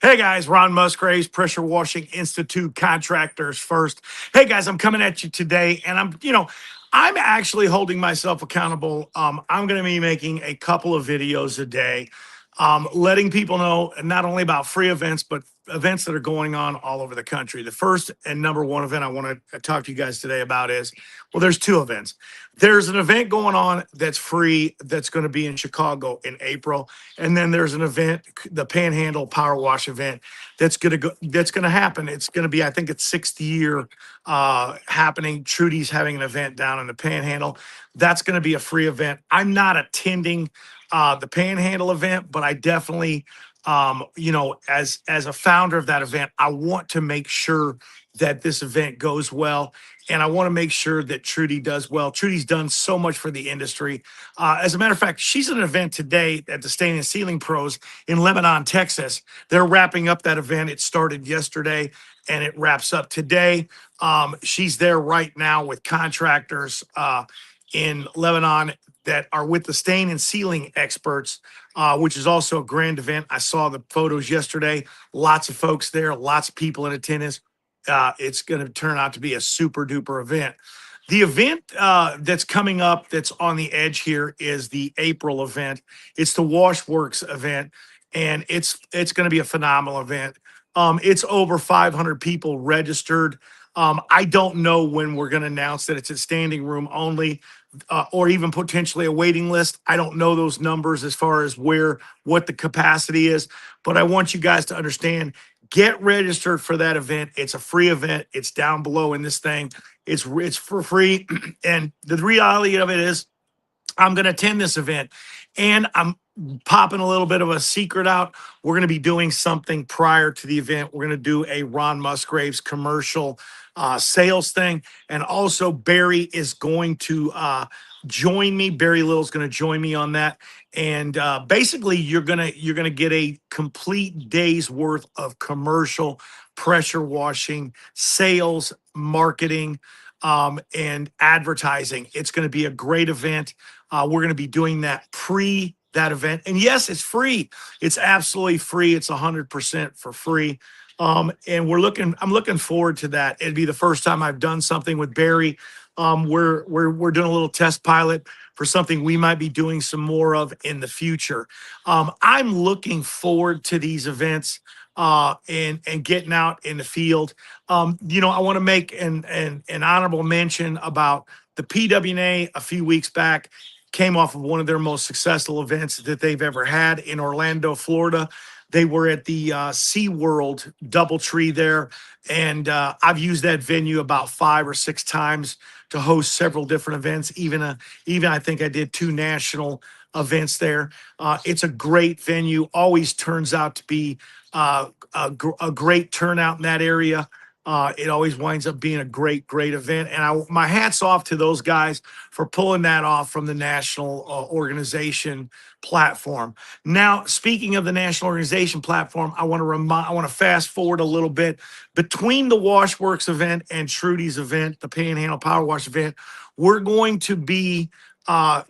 Hey guys, Ron Musgraves, Pressure Washing Institute Contractors First. Hey guys, I'm coming at you today, and I'm actually holding myself accountable. I'm going to be making a couple of videos a day, letting people know not only about free events, but events that are going on all over the country. The first and number one event I want to talk to you guys today about is, well, there's two events. There's an event going on that's free that's going to be in Chicago in April. And then there's an event, the Panhandle Power Wash event, that's gonna happen. It's gonna be, I think it's sixth year happening. Trudy's having an event down in the Panhandle. That's gonna be a free event. I'm not attending the Panhandle event, but I definitely as a founder of that event, I want to make sure that this event goes well. And I want to make sure that Trudy does well. Trudy's done so much for the industry. As a matter of fact, she's at an event today at the Stain and Sealing Pros in Lebanon, Texas. They're wrapping up that event. It started yesterday and it wraps up today. She's there right now with contractors in Lebanon that are with the stain and sealing experts, which is also a grand event. I saw the photos yesterday. Lots of folks there, lots of people in attendance. It's going to turn out to be a super duper event. The event that's coming up that's on the edge here is the April event. It's the Washworks event, and it's going to be a phenomenal event. It's over 500 people registered. I don't know when we're going to announce that it's a standing room only, or even potentially a waiting list. I don't know those numbers as far as what the capacity is, but I want you guys to understand, get registered for that event. It's a free event. It's down below in this thing. It's for free. And the reality of it is I'm going to attend this event, and I'm popping a little bit of a secret out. We're going to be doing something prior to the event. We're going to do a Ron Musgraves commercial sales thing. And also Barry is going to join me. Barry Little's going to join me on that. And basically you're going to get a complete day's worth of commercial pressure washing, sales, marketing, and advertising. It's going to be a great event. We're going to be doing that that event. And yes, it's free. It's absolutely free. It's 100% for free. And I'm looking forward to that. It'd be the first time I've done something with Barry. We're doing a little test pilot for something we might be doing some more of in the future. I'm looking forward to these events and getting out in the field. I want to make an honorable mention about the PWNA a few weeks back. Came off of one of their most successful events that they've ever had in Orlando, Florida. They were at the SeaWorld DoubleTree there, and I've used that venue about 5 or 6 times to host several different events. Even I think I did 2 national events there. It's a great venue. Always turns out to be a great turnout in that area. It always winds up being a great event. And my hat's off to those guys for pulling that off from the national organization platform. Now, speaking of the national organization platform, I want to fast forward a little bit between the Washworks event and Trudy's event, the Panhandle Power Wash event. We're going to be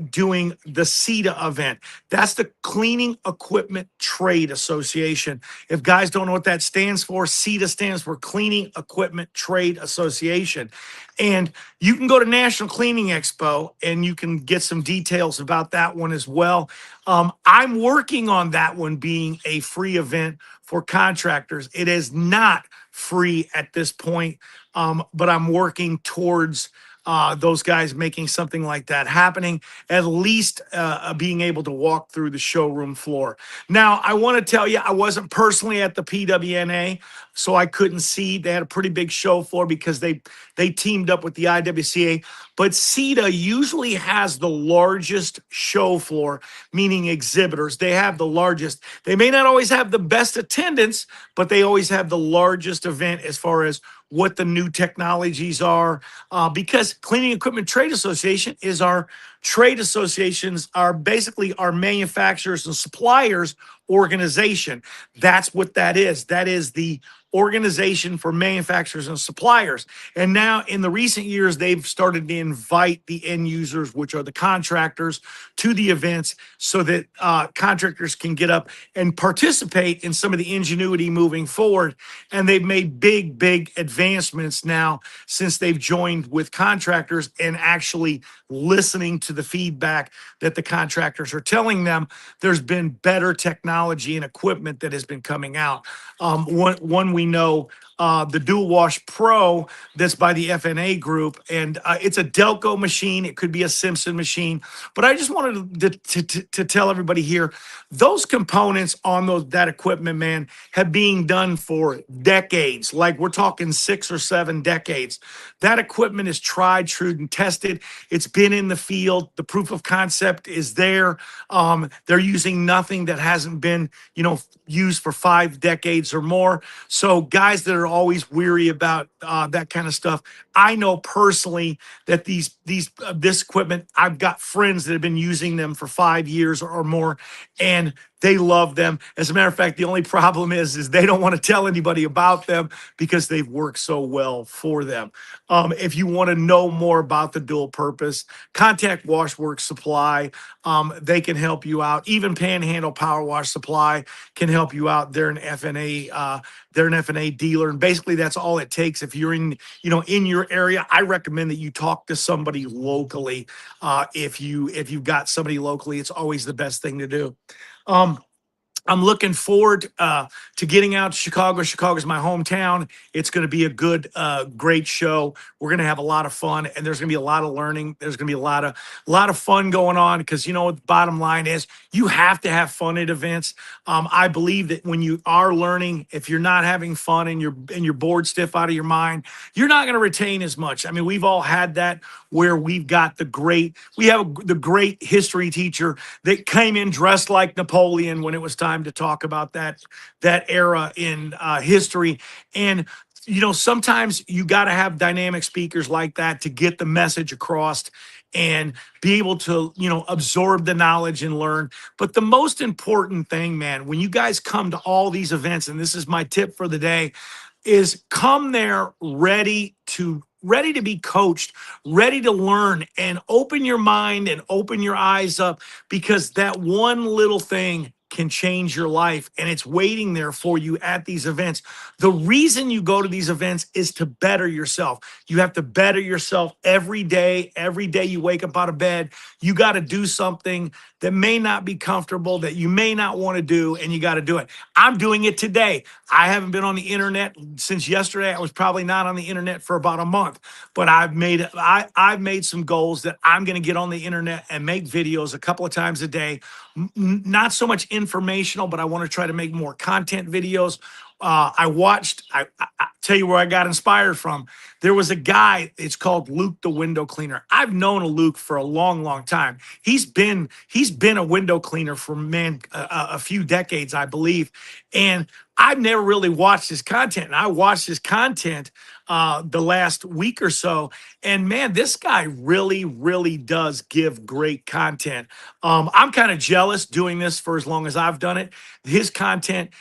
doing the CETA event. That's the Cleaning Equipment Trade Association. If guys don't know what that stands for, CETA stands for Cleaning Equipment Trade Association. And you can go to National Cleaning Expo and you can get some details about that one as well. I'm working on that one being a free event for contractors. It is not free at this point, but I'm working towards those guys making something like that happening, at least being able to walk through the showroom floor. Now, I want to tell you, I wasn't personally at the PWNA, so I couldn't see. They had a pretty big show floor because they teamed up with the IWCA. But CETA usually has the largest show floor, meaning exhibitors. They have the largest. They may not always have the best attendance, but they always have the largest event as far as what the new technologies are, because Cleaning Equipment Trade Association is our trade associations, are basically our manufacturers and suppliers organization. That's what that is. That is the organization for manufacturers and suppliers. And now in the recent years, they've started to invite the end users, which are the contractors, to the events so that contractors can get up and participate in some of the ingenuity moving forward. And they've made big advancements now since they've joined with contractors and actually listening to the feedback that the contractors are telling them. There's been better technology and equipment that has been coming out. One we know, the Dual Wash Pro, that's by the FNA Group, and it's a Delco machine. It could be a Simpson machine, but I just wanted to tell everybody here, those components on that equipment, man, have been done for decades. Like we're talking 6 or 7 decades. That equipment is tried, true, and tested. It's been in the field. The proof of concept is there. They're using nothing that hasn't been, used for 5 decades or more. So guys that are always weary about that kind of stuff, I know personally that this equipment, I've got friends that have been using them for 5 years or more, and they love them. As a matter of fact, the only problem is they don't want to tell anybody about them because they've worked so well for them. If you want to know more about the dual purpose, contact Washworks Supply. They can help you out. Even Panhandle Power Wash Supply can help you out. They're an FNA. They're an FNA dealer, and basically that's all it takes. If you're in your area, I recommend that you talk to somebody locally. If you've got somebody locally, it's always the best thing to do. I'm looking forward to getting out to Chicago. Chicago's my hometown. It's going to be a good, great show. We're going to have a lot of fun, and there's going to be a lot of learning. There's going to be a lot of fun going on because what the bottom line is, you have to have fun at events. I believe that when you are learning, if you're not having fun and you're bored stiff out of your mind, you're not going to retain as much. I mean, we've all had that where we have the great history teacher that came in dressed like Napoleon when it was time to talk about that era in history. And sometimes you got to have dynamic speakers like that to get the message across and be able to absorb the knowledge and learn. But the most important thing, man, when you guys come to all these events, and this is my tip for the day, is come there ready to be coached, ready to learn, and open your mind and open your eyes up, because that one little thing can change your life, and it's waiting there for you at these events. The reason you go to these events is to better yourself. You have to better yourself every day. Every day you wake up out of bed, you got to do something that may not be comfortable, that you may not want to do, and you got to do it. I'm doing it today. I haven't been on the internet since yesterday. I was probably not on the internet for about a month, but I've made some goals that I'm going to get on the internet and make videos a couple of times a day. Not so much informational, but I want to try to make more content videos. I tell you where I got inspired from. There was a guy, it's called Luke the Window Cleaner. I've known a Luke for a long time. He's been a window cleaner for a few decades, I believe. And I've never really watched his content. And I watched his content the last week or so. And man, this guy really does give great content. I'm kind of jealous doing this for as long as I've done it. His content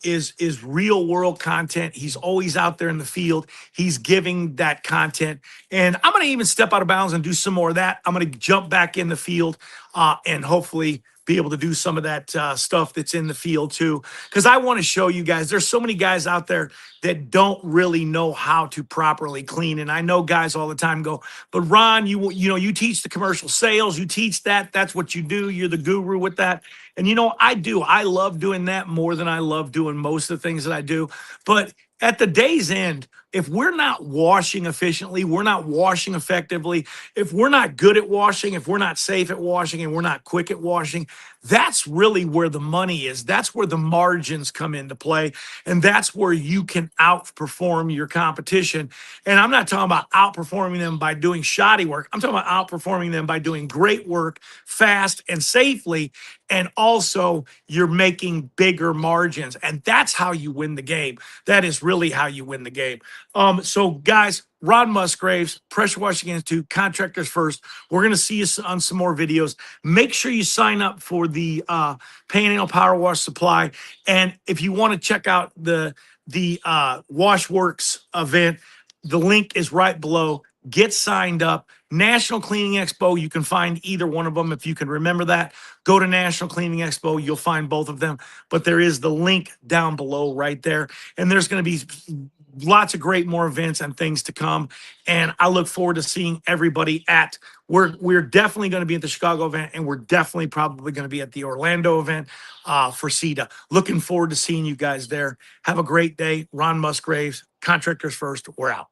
is real world content. He's always out there in the field. He's giving that content. And I'm going to even step out of bounds and do some more of that. I'm going to jump back in the field and hopefully be able to do some of that stuff that's in the field too. Because I want to show you guys, there's so many guys out there that don't really know how to properly clean. And I know guys all the time go, but Ron, you teach the commercial sales, you teach that, that's what you do. You're the guru with that. And I do. I love doing that more than I love doing most of the things that I do. But at the day's end, if we're not washing efficiently, we're not washing effectively, if we're not good at washing, if we're not safe at washing, and we're not quick at washing, that's really where the money is. That's where the margins come into play. And that's where you can outperform your competition. And I'm not talking about outperforming them by doing shoddy work. I'm talking about outperforming them by doing great work fast and safely. And also you're making bigger margins. And that's how you win the game. That is really really how you win the game. So guys, Ron Musgraves, Pressure Washing Institute, Contractors First. We're going to see you on some more videos. Make sure you sign up for the Panhandle Power Wash Supply. And if you want to check out the Washworks event, the link is right below. Get signed up. National Cleaning Expo, you can find either one of them if you can remember that. Go to National Cleaning Expo, you'll find both of them. But there is the link down below right there. And there's going to be lots of great more events and things to come. And I look forward to seeing everybody at, we're definitely going to be at the Chicago event, and we're definitely probably going to be at the Orlando event for CETA. Looking forward to seeing you guys there. Have a great day. Ron Musgraves, Contractors First. We're out.